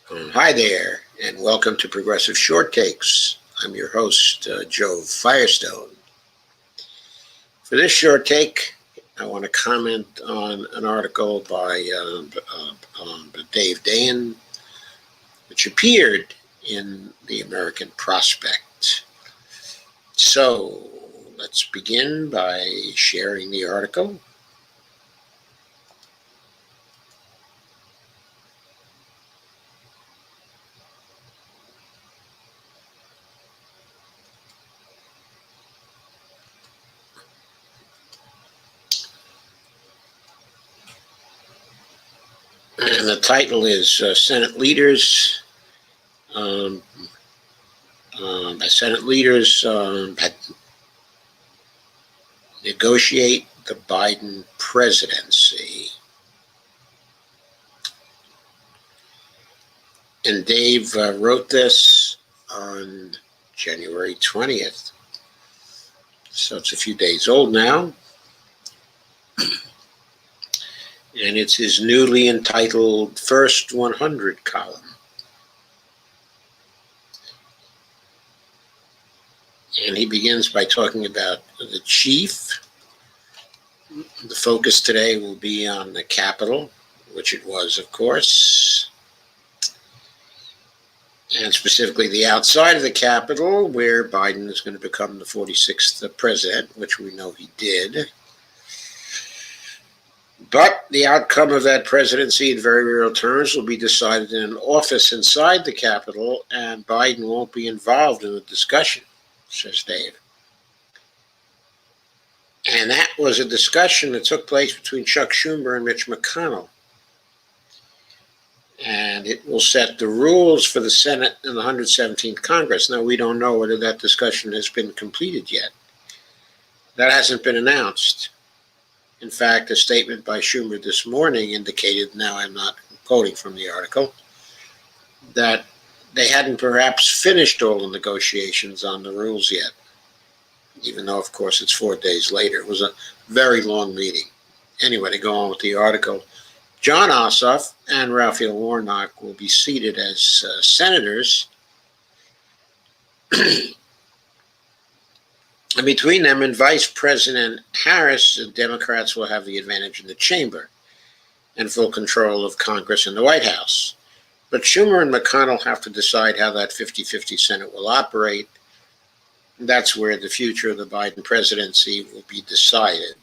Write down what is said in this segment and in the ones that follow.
Hi there, and welcome to Progressive Short Takes. I'm your host, Joe Firestone. For this short take, I want to comment on an article by Dave Dayen, which appeared in the American Prospect. So let's begin by sharing the article. And the title is Senate Leaders negotiate the Biden presidency. And Dave wrote this on January 20th. So it's a few days old now. And it's his newly entitled First 100 column. And he begins by talking about the chief. The focus today will be on the Capitol, which it was, of course, and specifically the outside of the Capitol, where Biden is going to become the 46th president, which we know he did. But the outcome of that presidency in very real terms will be decided in an office inside the Capitol, and Biden won't be involved in the discussion, says Dave. And that was a discussion that took place between Chuck Schumer and Mitch McConnell. And it will set the rules for the Senate and the 117th Congress. Now, we don't know whether that discussion has been completed yet. That hasn't been announced. In fact, a statement by Schumer this morning indicated, now I'm not quoting from the article, that they hadn't perhaps finished all the negotiations on the rules yet, even though, of course, it's 4 days later. It was a very long meeting. Anyway, to go on with the article, Jon Ossoff and Raphael Warnock will be seated as senators. And between them and Vice President Harris, the Democrats will have the advantage in the chamber and full control of Congress and the White House. But Schumer and McConnell have to decide how that 50-50 Senate will operate. That's where the future of the Biden presidency will be decided.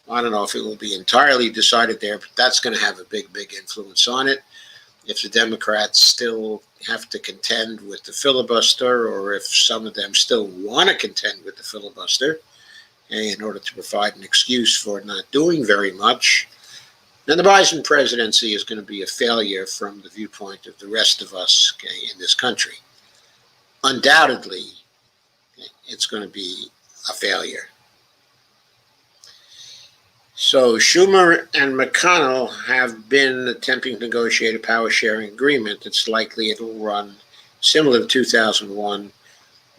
I don't know if it will be entirely decided there, but that's going to have a big, big influence on it. If the Democrats still have to contend with the filibuster, or if some of them still want to contend with the filibuster in order to provide an excuse for not doing very much, then the Biden presidency is going to be a failure from the viewpoint of the rest of us in this country. Undoubtedly, it's going to be a failure. So Schumer and McConnell have been attempting to negotiate a power-sharing agreement. It's likely it'll run similar to 2001.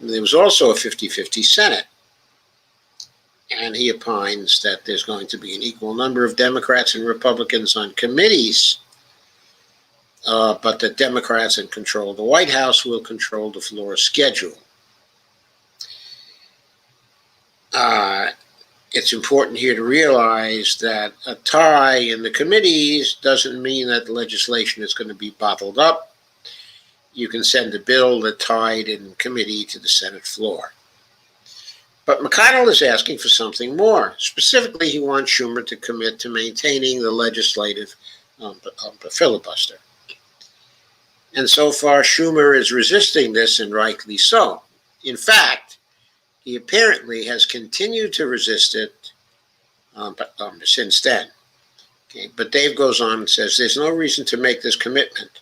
There was also a 50-50 Senate. And he opines that there's going to be an equal number of Democrats and Republicans on committees, but the Democrats in control of the White House will control the floor schedule. It's important here to realize that a tie in the committees doesn't mean that the legislation is going to be bottled up. You can send a bill that tied in committee to the Senate floor. But McConnell is asking for something more. Specifically, he wants Schumer to commit to maintaining the legislative filibuster. And so far, Schumer is resisting this, and rightly so. In fact, he apparently has continued to resist it since then. Okay. But Dave goes on and says there's no reason to make this commitment.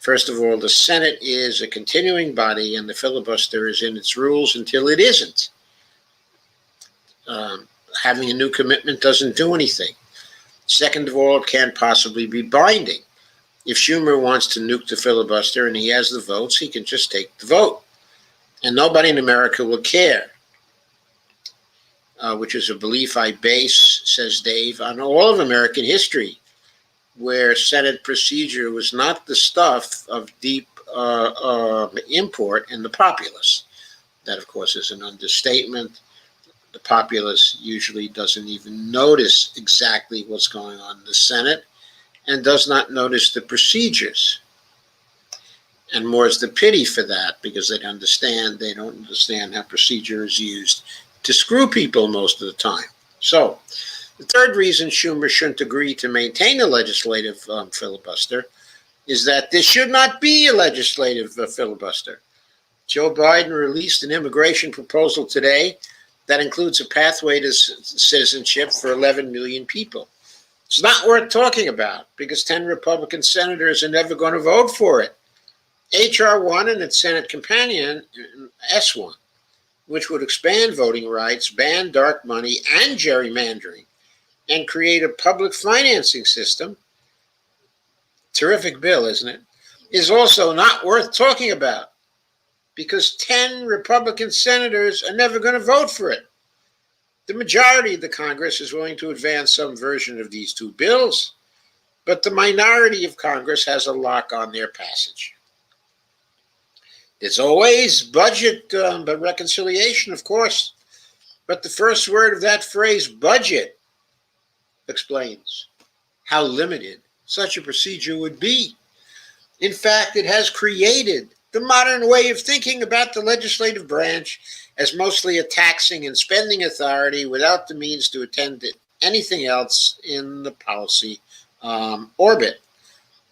First of all, the Senate is a continuing body, and the filibuster is in its rules until it isn't. Having a new commitment doesn't do anything. Second of all, it can't possibly be binding. If Schumer wants to nuke the filibuster and he has the votes, he can just take the vote. And nobody in America will care, which is a belief I base, says Dave, on all of American history. where Senate procedure was not the stuff of deep import in the populace. That, of course, is an understatement. The populace usually doesn't even notice exactly what's going on in the Senate and does not notice the procedures. And more's the pity for that, because they don't understand how procedure is used to screw people most of the time. So, the third reason Schumer shouldn't agree to maintain a legislative filibuster is that there should not be a legislative filibuster. Joe Biden released an immigration proposal today that includes a pathway to citizenship for 11 million people. It's not worth talking about because 10 Republican senators are never going to vote for it. H.R. 1 and its Senate companion, S1, which would expand voting rights, ban dark money and gerrymandering, and create a public financing system, terrific bill, isn't it, is also not worth talking about because 10 Republican senators are never going to vote for it. The majority of the Congress is willing to advance some version of these two bills, but the minority of Congress has a lock on their passage. It's always budget, but reconciliation, of course. But the first word of that phrase, budget, explains how limited such a procedure would be. In fact, it has created the modern way of thinking about the legislative branch as mostly a taxing and spending authority without the means to attend to anything else in the policy orbit.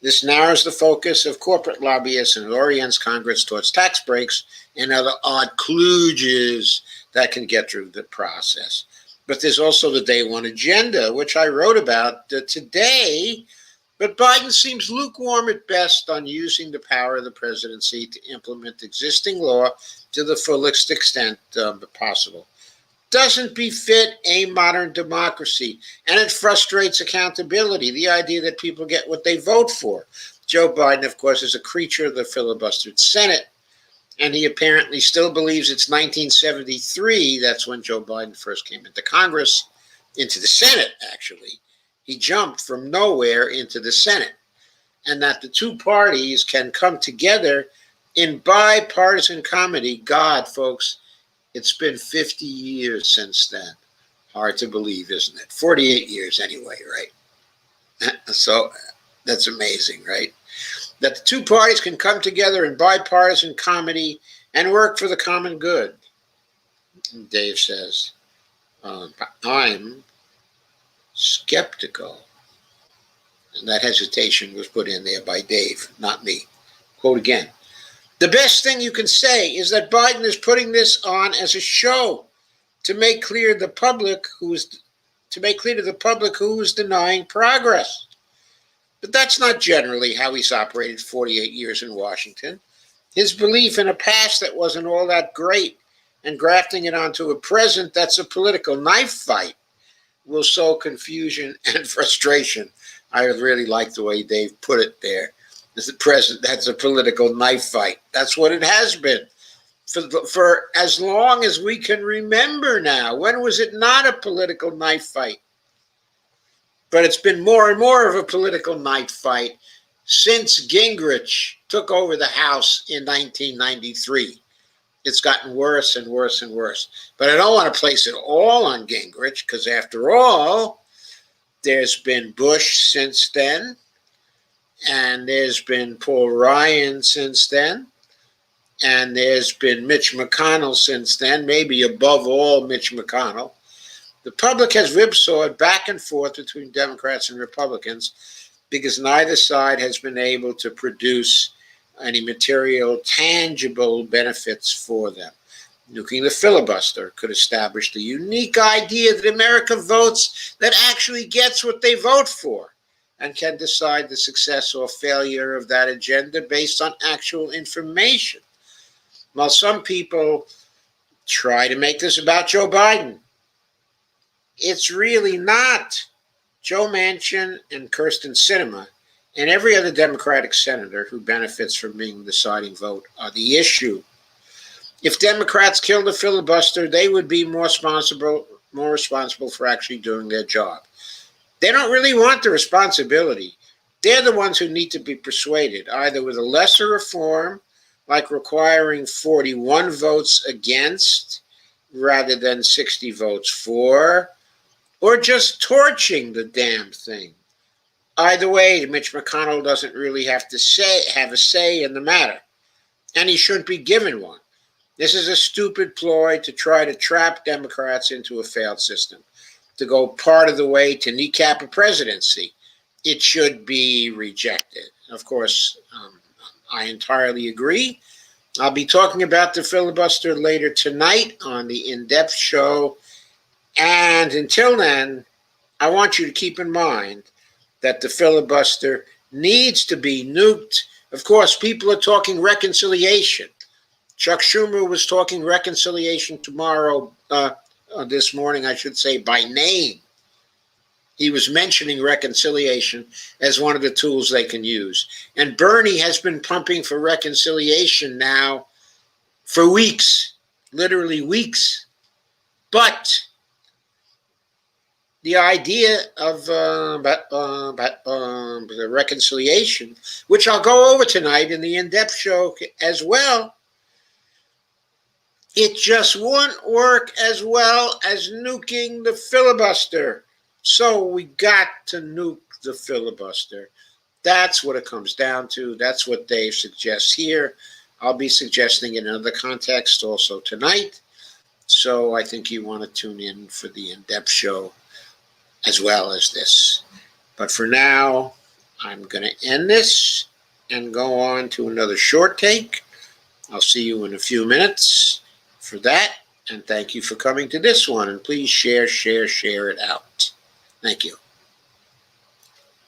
This narrows the focus of corporate lobbyists and orients Congress towards tax breaks and other odd kludges that can get through the process. But there's also the day one agenda, which I wrote about today. But Biden seems lukewarm at best on using the power of the presidency to implement existing law to the fullest extent possible. Doesn't befit a modern democracy, and it frustrates accountability, the idea that people get what they vote for. Joe Biden, of course, is a creature of the filibustered Senate, and he apparently still believes it's 1973. That's when Joe Biden first came into Congress, into the Senate, actually. He jumped from nowhere into the Senate, and that the two parties can come together in bipartisan comity. God, folks, it's been 50 years since then. Hard to believe, isn't it? 48 years anyway, right? So that's amazing, right? That the two parties can come together in bipartisan comity and work for the common good. Dave says, I'm skeptical. And that hesitation was put in there by Dave, not me. Quote again. The best thing you can say is that Biden is putting this on as a show to make clear to the public who is denying progress. But that's not generally how he's operated 48 years in Washington. His belief in a past that wasn't all that great and grafting it onto a present that's a political knife fight will sow confusion and frustration. I really like the way Dave put it there. As the present, that's a political knife fight. That's what it has been for as long as we can remember now. When was it not a political knife fight? But it's been more and more of a political knife fight since Gingrich took over the House in 1993. It's gotten worse and worse and worse. But I don't want to place it all on Gingrich because, after all, there's been Bush since then. And there's been Paul Ryan since then. And there's been Mitch McConnell since then, maybe above all Mitch McConnell. The public has whipsawed back and forth between Democrats and Republicans because neither side has been able to produce any material, tangible benefits for them. Nuking the filibuster could establish the unique idea that America votes that actually gets what they vote for, and can decide the success or failure of that agenda based on actual information. While some people try to make this about Joe Biden, it's really not. Joe Manchin and Kirsten Sinema and every other Democratic senator who benefits from being the deciding vote are the issue. If Democrats killed the filibuster, they would be more responsible for actually doing their job. They don't really want the responsibility They're the ones who need to be persuaded, either with a lesser reform, like requiring 41 votes against rather than 60 votes for, or just torching the damn thing. Either way, Mitch McConnell doesn't really have a say in the matter, and he shouldn't be given one. This is a stupid ploy to try to trap Democrats into a failed system, to go part of the way to kneecap a presidency. It should be rejected. Of course, I entirely agree. I'll be talking about the filibuster later tonight on the in-depth show. And until then, I want you to keep in mind that the filibuster needs to be nuked. Of course, people are talking reconciliation. Chuck Schumer was talking reconciliation this morning, I should say, by name. He was mentioning reconciliation as one of the tools they can use. And Bernie has been pumping for reconciliation now for weeks, literally weeks. But the idea of the reconciliation, which I'll go over tonight in the in-depth show as well, it just won't work as well as nuking the filibuster. So we got to nuke the filibuster. That's what it comes down to. That's what Dave suggests here. I'll be suggesting in another context also tonight. So I think you want to tune in for the in-depth show as well as this. But for now, I'm going to end this and go on to another short take. I'll see you in a few minutes for that. And thank you for coming to this one. And please share it out. Thank you.